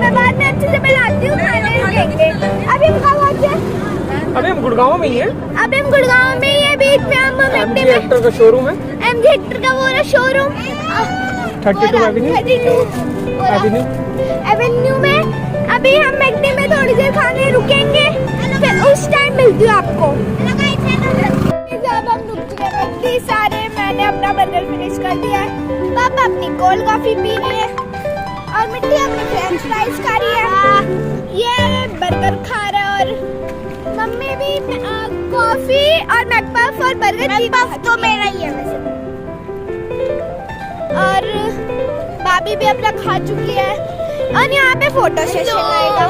मैं बाद में अच्छे से बनाती हूँ, खाने रुकेंगे। अभी हम कहाँ पहुँचे? अभी हम गुड़गांव में ही हैं। अभी हम गुड़गांव में ही है, बीच में हम MG हेक्टर का शोरूम है। MG हेक्टर का वो रहा शोरूम, 32 एवेन्यू में। अभी हम मैकडी में थोड़ी देर खाने रुकेंगे, फिर उस टाइम मिलती हूँ आपको। जब हम रुक चुके हैं मैकडी सारे, मैंने अपना बर्गर फिनिश कर दिया है, पापा अपनी कोल्ड कॉफी पी रही है और मिट्टी अपनी फ्रेंच फ्राइज खा रही है, ये बर्गर खा रहा है, और मम्मी भी कॉफी और मैकपफ और बर्गर। मैकपफ तो मेरा ही है वैसे, और भाभी भी अपना खा चुकी है। और यहाँ पे फोटो सेशन आएगा,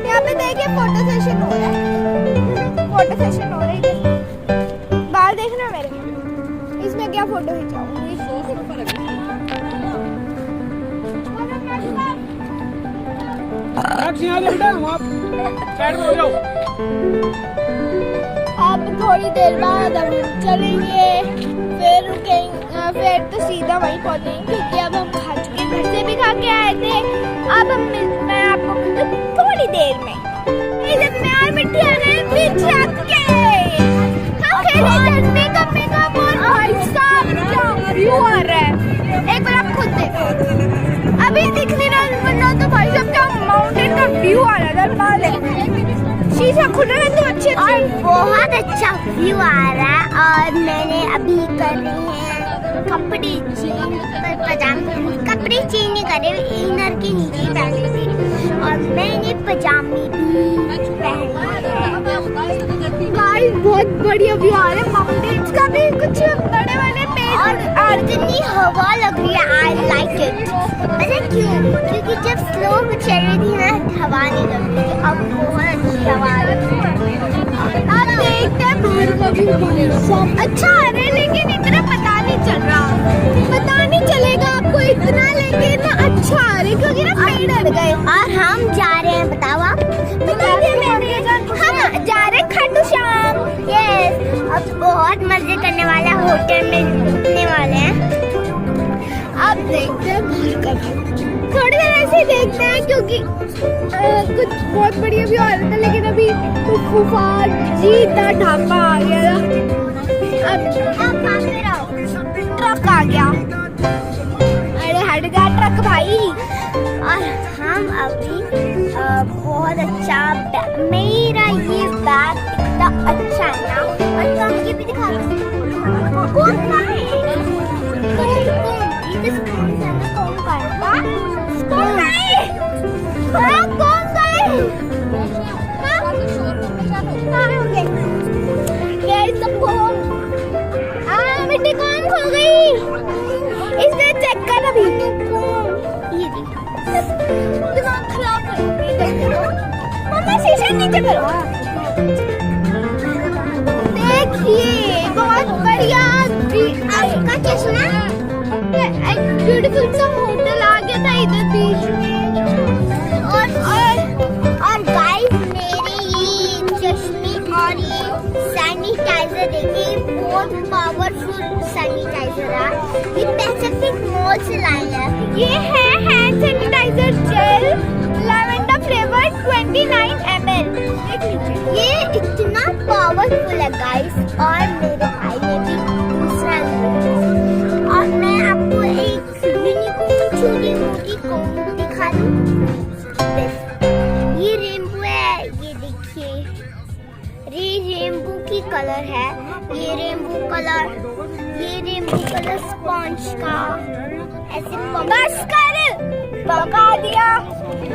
यहाँ पे देखिए फोटो सेशन हो रहा है, फोटो सेशन हो रही है। बाल देखना मेरे, इसमें क्या फोटो खिंचाऊंगी। अब थोड़ी देर बाद हम चलेंगे, फिर रुकेंगे, फिर तो सीधा वहीं पहुंचेंगे, क्योंकि अब हम खा चुके, घर से भी खा के आए थे। अब मैं आपको मिलती हूँ थोड़ी देर में। जब मैं और मिट्टी आ रहे हैं पीछे आपके, हम खेले चटनी का मेकअप, और भाई साहब क्या व्यू आ रहा है, एक बार आप खुद देखो। अभी दिख नहीं रहा तो भाई साहब क्या माउंटेन का व्यू आ रहा है, शीशा खुल रहा है तो अच्छे और बहुत अच्छा व्यू आ रहा है। और मैंने अभी कर रही है कपड़े चेंज, कपड़े चेंज नहीं करे, इनर के नीचे पहने थे, और मैंने पजामे भी पहने। गाइस बहुत बढ़िया व्यू आ रहा है, माउंटेन्स का भी, कुछ बड़े बड़े पेड़, और कितनी हवा लग रही है। I like it. पता क्यों? क्योंकि जब स्लो चल रही थी ना, हवा नहीं लग रही थी, अब बहुत अच्छी हवा आ रही है। आप देखते हैं बाहर का व्यू सब अच्छा आ रहा है, लेकिन इतना पता नहीं चल रहा, पता नहीं चलेगा आपको इतना, लेकिन अच्छा आ रहा है क्योंकि ना पेड़ अड़ गए। और हम जा रहे हैं, बताओ आप? हम जा रहे हैं खाटू श्याम। यस, अब बहुत मजे करने वाला, होटल में रुकने वाले हैं। अब देखते हैं बाहर का व्यू, थोड़ी देर ऐसे ही देखते हैं, क्योंकि कुछ बहुत बढ़िया व्यू आ रहा था, लेकिन अभी तूफान जीता ढाका आ गया। अब ट्रक आ गया, अरे हट गया ट्रक भाई। और हम अभी बहुत अच्छा, मेरा ये बैग इतना अच्छा है ना, और हम ये भी दिखा रहे हैं। कौन सा है? मिट्टी कौन खो गई? इसने चेक कर अभी। ये दिमाग खराब कर मम्मा, शीशा नीचे करो। देखिए बहुत बढ़िया, आपका चश्मा, एक ब्यूटीफुल सा होटल आ गया था इधर बीच में। और गाइस मेरे ये चश्मे और ये सैनिटाइजर देखिए, बहुत पावरफुल सैनिटाइजर है, ये पैसिफिक मॉल से लाए हैं। ये है hand sanitizer gel, lavender flavour 29 ml। ये इतना पावरफुल है गाइस। और मेरे भाई ने भी दूसरा लिया, और मैं आपको एक छोटी मोटी कोन दिखा दूं। ये रेनबो है, ये देखिए, ये रेनबो की कलर है, ये रेनबो कलर स्पंज का ऐसे बस कर पका दिया।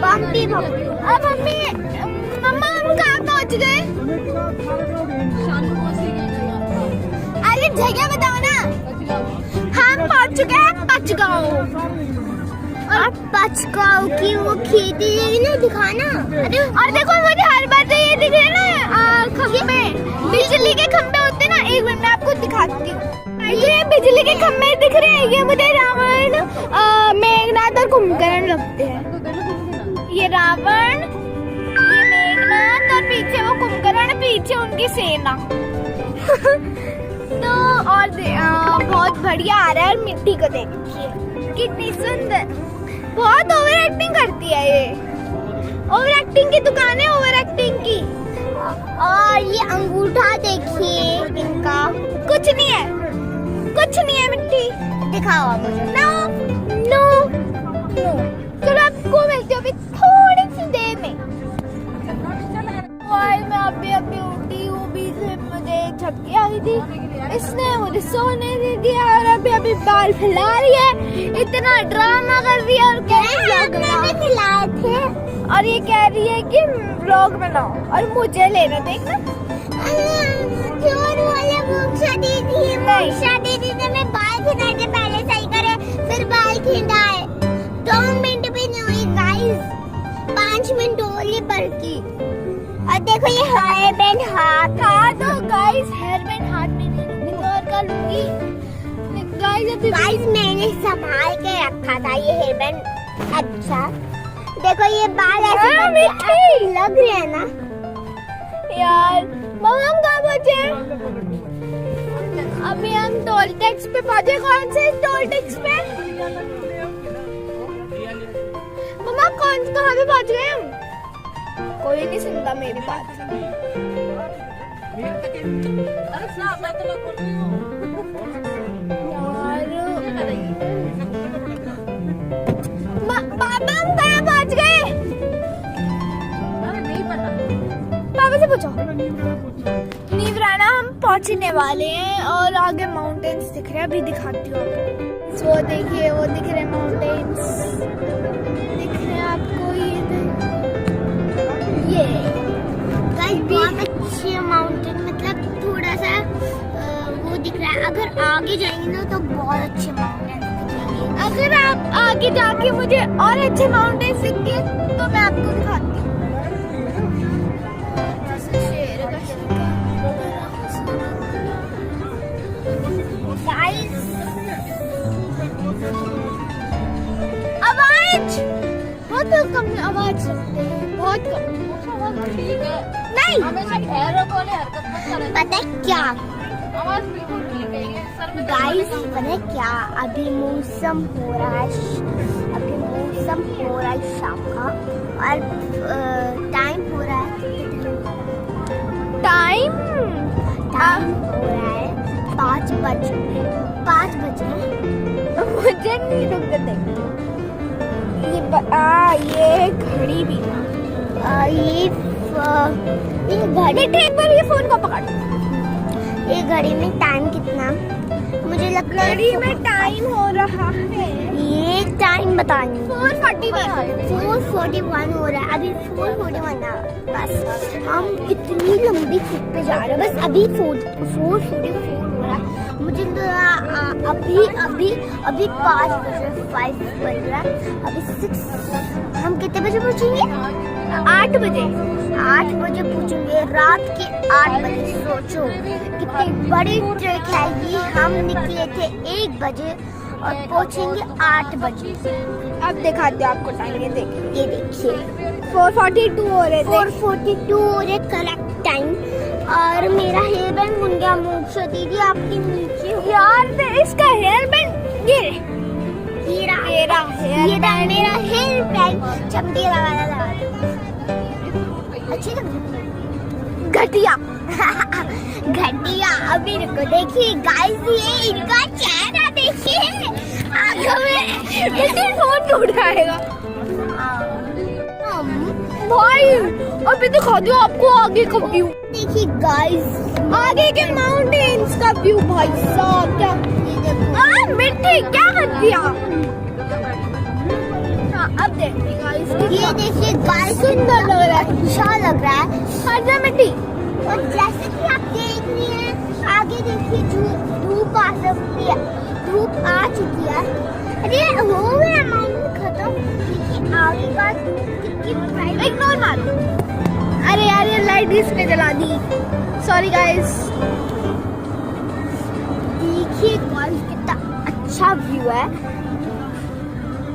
बाकी अब मम्मी मम्मा हम कहाँ पहुँच गए? अरे जगह बताओ ना। हम पहुँच चुके हैं पचगांव। और पचगांव की वो खेती ना दिखाना। और देखो मुझे हर बार तो ये दिख रहे ना खंबे, बिजली के खंबे होते ना, एक मिनट मैं आपको दिखाती हूँ। ये बिजली के खंबे दिख रहे हैं, ये मुझे रावण, मेघनाथ और कुंभकर्ण लगते हैं। ये रावण, ये मेघनाथ, और पीछे वो कुंभकर्ण, पीछे उनकी सेना। तो और बहुत बढ़िया आ रहा है। मिट्टी को देखिए कितनी सुंदर, बहुत ओवर एक्टिंग करती है ये। ओवर एक्टिंग की दुकान है, ओवर एक्टिंग की। और ये अंगूठा देखिए इनका, कुछ नहीं है, कुछ नहीं है मिट्टी। दिखाओ आप मुझे। नो नो नो, चलो आपको मिलती हूँ अभी थोड़ी सी देर में। और मैं अभी उठी हूँ, बीच में मुझे एक झपकी आ गई थी, इसने मुझे सोने नहीं दिया और अभी बाल फैला रही है, इतना ड्रामा कर रही है और कह रही है खिलाए थे, और ये कह रही है कि व्लॉग बनाओ और मुझे लेना। देखना दीदी ने मैं बाल खिलाए थे, पहले सही करे फिर बाल खिलाए। 2 मिनट भी नहीं हुई गाइस, 5 मिनट होली पर की। और देखो ये हेयर बैंड हाथ तो गाइस, हेयर बैंड हाथ में नहीं लूंगी तो और कर लूंगी गाइस। मैंने संभाल के रखा था ये हेयर बैंड। अच्छा देखो ये बाल ऐसे लग रहे हैं ना यार। मम्मा हम कहाँ पहुँचे? अभी हम टोल टैक्स पे पहुँचे। कौन से टोल टैक्स पे? मम्मा कहाँ पे पहुँच गए हम? कोई नहीं सुनता मेरी बात। पापा हम कहाँ पहुँच गए? नहीं पता, पापा से पूछो। नीवराना हम पहुँचने वाले हैं और आगे माउंटेन्स दिख रहे हैं, अभी दिखाती हूँ आपको। वो देखिए, वो दिख रहे माउंटेन्स, दिख रहे हैं आपको? ये गाइस बहुत अच्छे माउंटेन, मतलब थोड़ा सा वो दिख रहा है। अगर आगे जाएंगे ना तो बहुत अच्छे माउंटेन दिखेंगे। अगर आप आगे जाके मुझे और अच्छे माउंटेन दिख गए तो मैं आपको दिखाती हूँ। आवाज बहुत कम आवाज सुनते हैं, बहुत कम। ठीक है नहीं, हमेशा ठहरो बोले, हरकत मत करो। पता है क्या आवाज बिल्कुल ठीक है गाइस, पता है क्या, अभी मौसम हो रहा है, शाम का, और टाइम हो रहा है, टाइम हो रहा है 5 बजे। मुझे नहीं रुकते थे। ये घड़ी भी, ये घड़ी, एक बार ये फोन को पकड़। ये घड़ी में टाइम कितना, मुझे लगता है घड़ी में टाइम हो रहा है, ये टाइम बतानी 4:41 हो रहा है। अभी 4:41 है। बस हम इतनी लंबी ट्रिप पे जा रहे हैं, बस अभी 4:44 हो रहा है। मुझे अभी 5 बजे 5 बज रहा है, अभी 6। हम कितने बजे पहुँचेंगे? 8 बजे पहुँचेंगे, रात के 8 बजे। सोचो कितनी बड़ी ट्रिप है ये। हम निकले थे 1 बजे और पहुँचेंगे 8 बजे। अब दिखाते हैं आपको टाइम, ये देखिए 4:42 हो रहे थे, 4:42 हो रहे करेक्ट टाइम। और मेरा हेयर बैंड बन गया। मोक्षा दीदी आपके नीचे यार, इसका हेयर बैंड ये मेरा हेयर बैंड चमकीला वाला लगा। अच्छी लग रही, घटिया। अभी रुको, देखिए गाइस, ये इनका चेहरा देखिए, आंखों में फोन टूट जाएगा भाई। अभी दिखा दो आपको आगे का व्यू। देखिए गाइस, आगे के माउंटेन्स का व्यू भाई साहब। क्या मिट्टी क्या कर दिया? हाँ अब देखिए गाइस, ये देखिए गाइस, सुंदर लग रहा है, अच्छा लग रहा है। हर मिट्टी। और जैसे कि आप देख रही हैं, आगे देखिए धूप आ सकती है, धूप आ चुकी है। अरे हो गया माउंटेन खत्म। देखिए आगे का इग्नोर मारो। अरे यार ये लाइट इसने जला दी, सॉरी गाइस। देखिए गाइस कितना अच्छा व्यू है।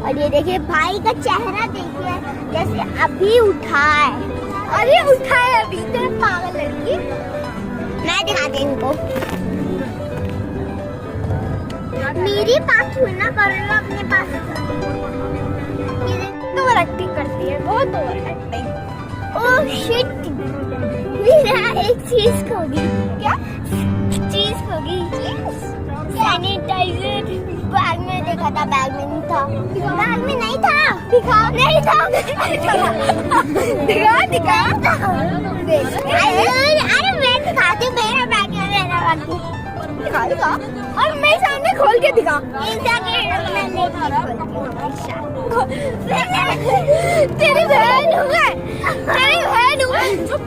और ये देखिए भाई का चेहरा देखिए, जैसे अभी उठा है। अरे उठा है अभी, तेरे पागल लड़की। मैं दिखाती इनको, मेरी पास छूना करेगा अपने पास। शिट, मेरा एक चीज खो गई। क्या चीज खो गई? सैनिटाइजर बैग में देखा था, बैग में नहीं था। बैग में नहीं था। दिखा, नहीं था। दिखा दिखा। अरे मैं दिखाती हूँ, मेरा बैग है, मेरा बैग दिखा दिखा। और मैं सामने खोल के दिखा। तेरी बहन हूँ मैं, तेरी बहन हूँ मैं। चुप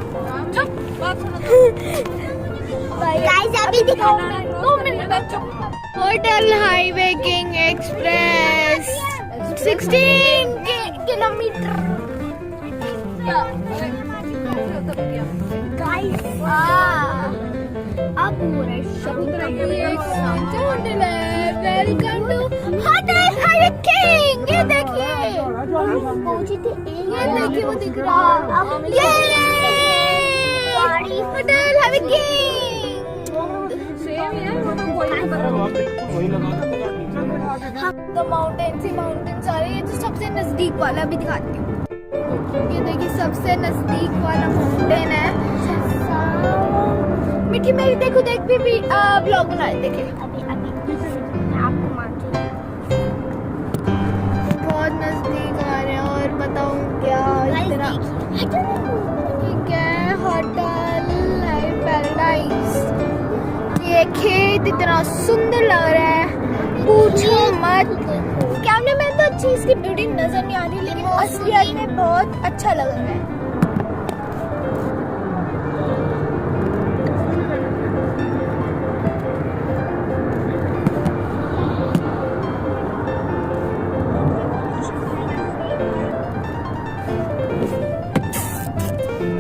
गाइस, अभी दिखाओ। 2 minute. Hotel Highway King Express 16 kilometre. Guys अब हो रहा है welcome to Hotel Highway King. ये देखिए पहुंची थी, ये देखिए वो दिख रहा। ये होटल हाईवे किंग तो माउंटेन्स आ रही है। तो सबसे नजदीक वाला भी दिखाती हूँ। ये देखिए सबसे नजदीक वाला माउंटेन है। मिठी मेरी देखो, देख भी ब्लॉग बना रहे। देखिए आपको बहुत नजदीक आ रहे हैं। और बताऊँ क्या, इतना ठीक है। होटल पैराडाइज, ये खेत इतना सुंदर लग रहा है, पूछो मत। कैमरे में तो अच्छी इसकी ब्यूटी नजर नहीं आ रही, लेकिन असलियत में बहुत अच्छा लग रहा है।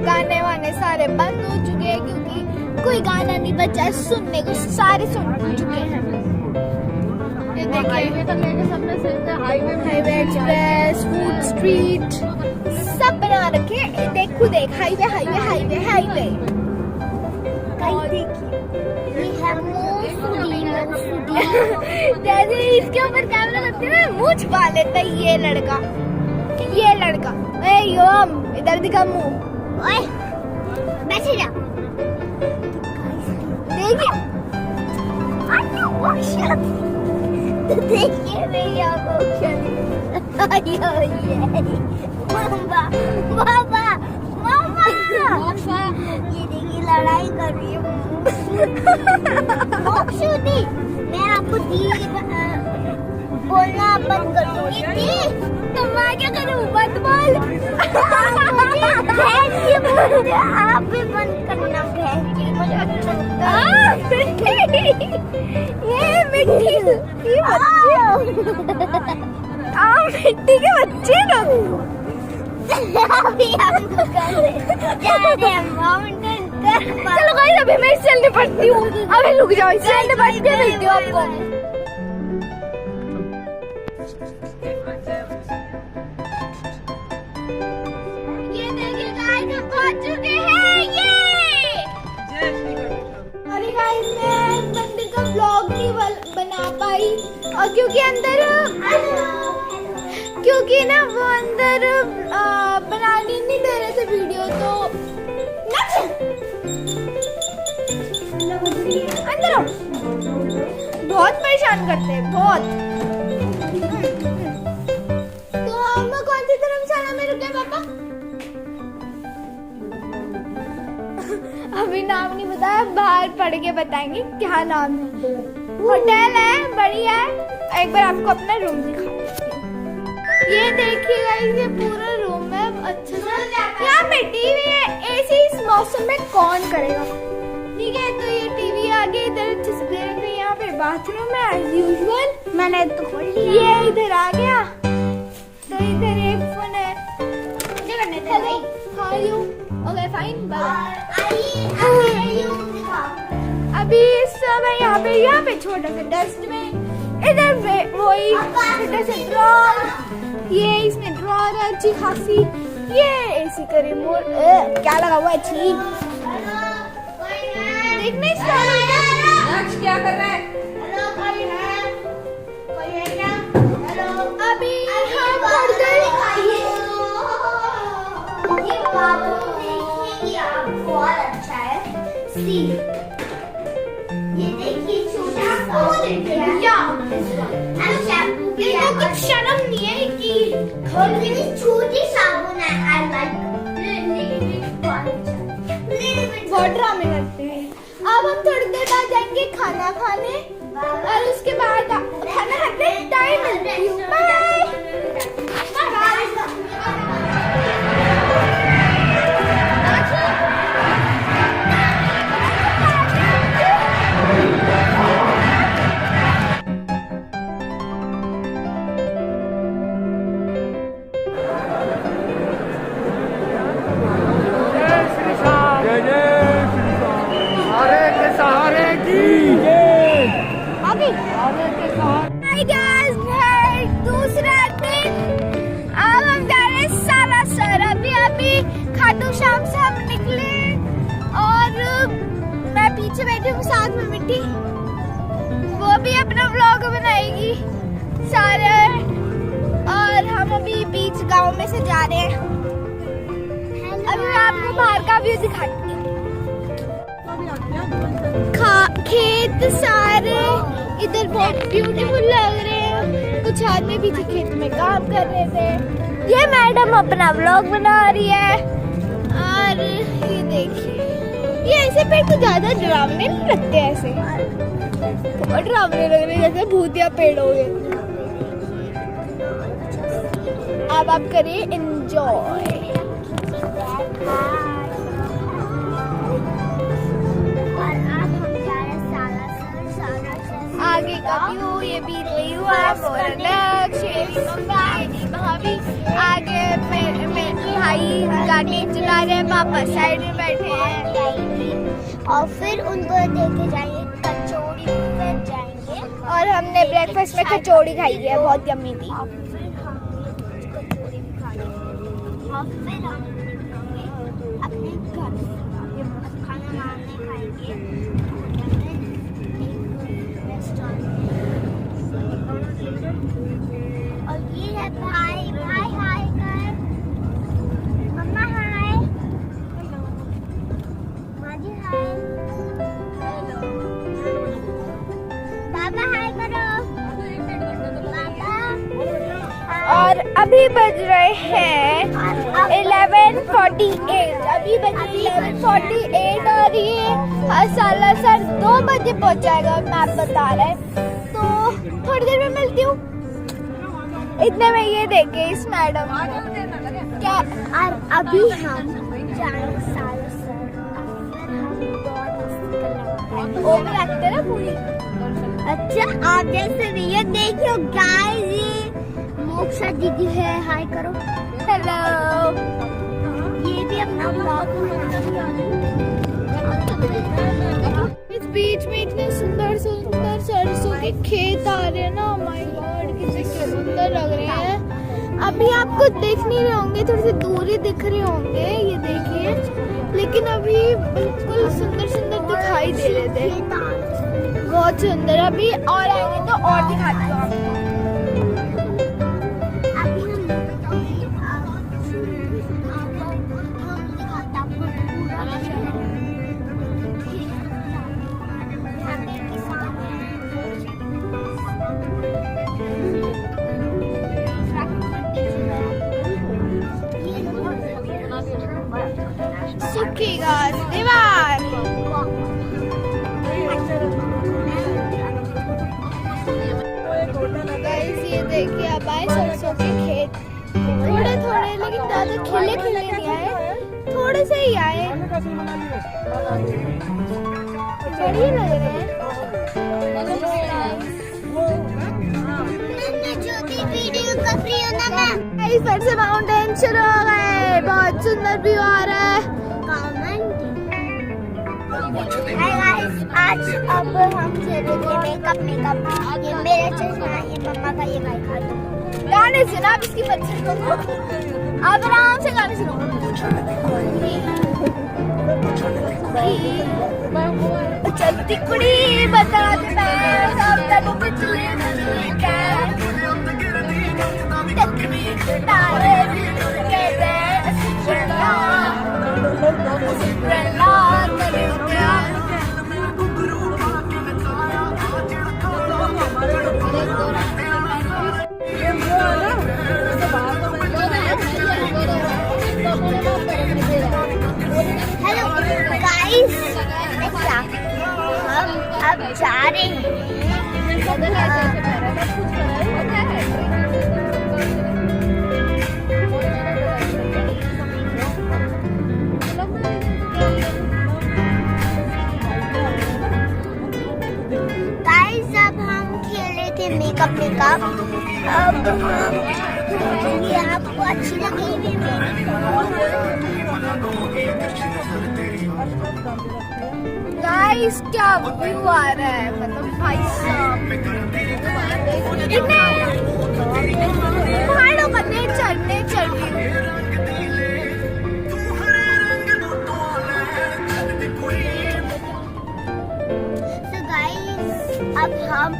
गाने वाने सारे बंद हो चुके हैं, क्योंकि कोई गाना नहीं बचा सुनने को, सारे सुन चुके हैं। ये देखिए हाईवे एक्सप्रेस, फूड स्ट्रीट सब बना रखे। देखो देख, हाईवे हाईवे हाईवे हाईवे। ये है मोसुरी। जैसे इसके ऊपर कैमरा रखते हैं ना, मुंह छुपा लेता है ये लड़का। ए योम, इधर दिखा मुंह। ओए बैठे जा। देखिए देखिए मेरी आंखों मामा ये देखिए लड़ाई कर रही है। मैं आपको बोलना बंद कर दूंगी। तो मैं क्या करूँ? मत बोल। आप भी बंद करना। ये मिट्टी के बच्चे लोग चलो गाइस, अभी मैं इससे निपटती हूँ। अभी रुक जाओ, इससे निपट के मिलती हूँ आपको। ये देखिए गाइस, हम पहुंच चुके हैं। ये अरे गाइस, मैं मंदिर का व्लॉग नहीं बना पाई, और क्योंकि ना वो अंदर बनाने नहीं दे रहे थे वीडियो। तो अंदर आओ, बहुत परेशान करते हैं, बहुत। तो हम कौन सी धर्मशाला में रुके पापा? अभी नाम नहीं बताया, बाहर पढ़ के बताएंगे क्या नाम है। होटल है, बढ़िया है। एक बार आपको अपना रूम दिखा। ये देखिएगा, ये पूरा रूम है अच्छा सा। यहाँ पे टीवी है, एसी इस मौसम में कौन करेगा? ठीक है, तो ये टीवी आगे इधर अच्छे से देख रही है। यहाँ पे बाथरूम है एज यूजुअल, मैंने तो खोल लिया। ये इधर आ गया, तो इधर एक फोन है। Hello, how are you? Okay fine, bye. अभी इस समय यहाँ पे छोटा सा डस्टबिन, इधर वही छोटा सा ड्रॉर, ये इसमें ड्रॉर है अच्छी खासी। ये एसी का रिमोट क्या लगा हुआ है? ठीक देखने क्या कर रहा है? अभी हम सी। ये देखिए छोटा सा या शैम्पू भी है। कुछ शर्म नहीं है कि मेरी छोटी साबुन है। आई लाइक बहुत ड्रामे करते हैं। अब हम थोड़ी देर बाद जाएंगे खाना खाने और उसके बाद खाना खाते टाइम मिलती हूँ। बाय। Hi guys, दूसरा दिन। अब हम जा रहे हैं सालासर। अभी खाटू श्याम से हम निकले और मैं पीछे बैठी हूँ साथ में मिट्टी। वो भी अपना व्लॉग बनाएगी सारे। और हम अभी बीच गांव में से जा रहे हैं। अभी मैं आपको बाहर का व्यू दिखाती हूँ। खेत सारे इधर बहुत ब्यूटीफुल लग रहे हैं। कुछ आदमी पीछे खेत में काम कर रहे थे। ये मैडम अपना व्लॉग बना रही है। और ये देखिए, ये ऐसे पेड़ तो ज्यादा डरावने नहीं लगते। ऐसे बहुत डरावने लग रहे जैसे भूतिया पेड़ हो गए। अब आप करिए एंजॉय। आगे का व्यू ये बीच में हुआ शेरी मम्मी भाभी आगे मेरे भाई गाड़ी चला रहे हैं। पापा साइड में बैठे हैं। और फिर उनको देखे जाएंगे कचौड़ी पे जाएंगे। और हमने ब्रेकफास्ट में कचौड़ी खाई है, बहुत यम्मी थी। और फिर हम कचौड़ी भी खाएंगे। और फिर हम निकलेंगे अपने घर खाना वाना खाएंगे और ये है भाई भाई हाय कर मम्मा हाय माजी हाय हेलो पापा हाय करो पापा। और अभी बज रहे हैं 11:48। अभी बज रहे 11:48 और ये सालासर 2 बजे पहुंचाएगा। मैप बता रहा है, तो थोड़ी देर में मिलती हूँ। इतने में ये देखे इस मैडम क्या। और अभी हम जाएंगे सालासर। वो भी रखते ना पूरी। अच्छा आप जैसे नहीं है। देखियो गाइस, ये मोक्षा दीदी है। हाय करो। हेलो। ये भी अपना ब्लॉग इस बीच में इतने सुंदर सुंदर सरसों के खेत आ रहे हैं ना। माय गॉड, कितने सुंदर लग रहे हैं। अभी आपको दिख नहीं रहे होंगे, थोड़ी सी दूर ही दिख रहे होंगे। ये देखिए, लेकिन अभी बिल्कुल सुंदर सुंदर दिखाई दे रहे थे। बहुत सुंदर। अभी और आएंगे तो और दिखाती हूँ आपको। सूखेगा दीवार। गाइस ये देखिए, अब आए सरसों के खेत। थोड़े थोड़े, लेकिन ज्यादा खिले खिले नहीं आए, थोड़े से ही आए। बढ़िया लग रहे हैं। गाइस फिर से माउंटेन शुरू हो गए। बहुत सुंदर व्यू आ रहा है। आज अब हम खेलेंगे मेकअप। ये मेरा चश्मा, ये मम्मा का, ये भाई का। गाने सुना आप इसकी बच्चे को। आप आराम से गाने सुनो। चलती कुड़ी बता दे सब तनु बिजली का तारे के दे मेकअप। अब ये आपको अच्छी लगेगी। गाइस क्या व्यू आ रहा है, मतलब भाई साहब पहाड़ों पर नेचर व्यू। तो गाइस अब हम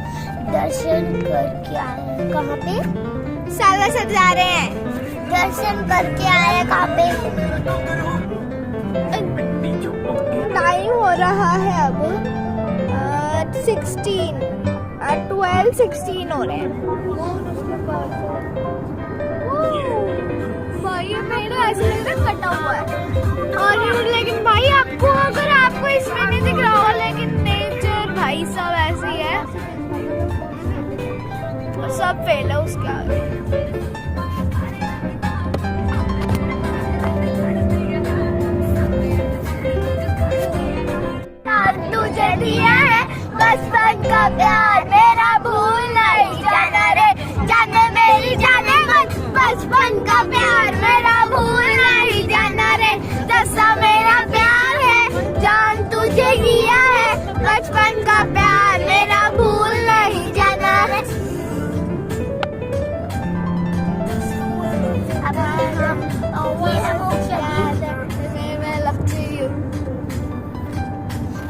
दर्शन करके आए हैं। कहाँ पे? साला सब जा रहे हैं। दर्शन करके आए हैं कहाँ पे? टाइम हो रहा है अब 12:16 हो रहे हैं। भाई ये मेरा ऐसे लग रहा है कटा हुआ है। और लेकिन भाई आपको, अगर आपको इसमें नहीं दिख रहा हो, लेकिन नेचर भाई सब ऐसे ही है और सब फेल है उसके आगे। तुझे दिया है बचपन का प्यार, मेरा भूल नहीं जाना रे जाने मेरी जाने मन। बचपन का प्यार मेरा भूल नहीं जाना रे, जैसा मेरा प्यार है जान तुझे दिया है। बचपन का प्यार मेरा भूल नहीं जाना रे। अब हम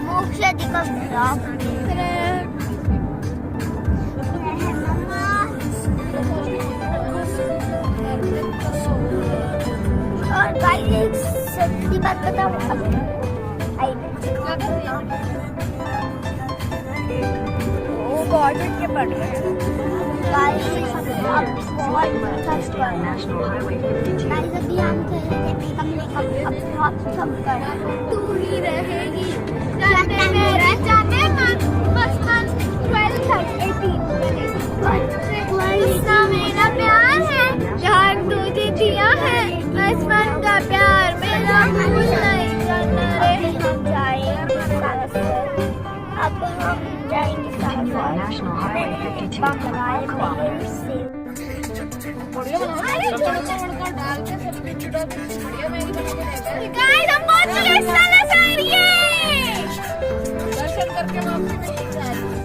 मोक्षदी का ब्लॉग और गाइस सच्ची बात बताऊं, वो गॉड के पड़ रहे हैं। गाइस अब बहुत थक गए। गाइस अभी हम कर रहे थे मेकअप अब बहुत थक गए। तू ही रहेगी जाने मेरा जाने मन। बचपन 12:18 इसका मेरा प्यार है जान तुझे दिया है। बचपन का प्यार मेरा भूल नहीं जाना रे। हम जाएंगे सालासर। अब हम जाएंगे सालासर बंगाल में से। गाइस हम पहुंच चुके हैं सालासर। ये दर्शन करके वापस नहीं जा रहे।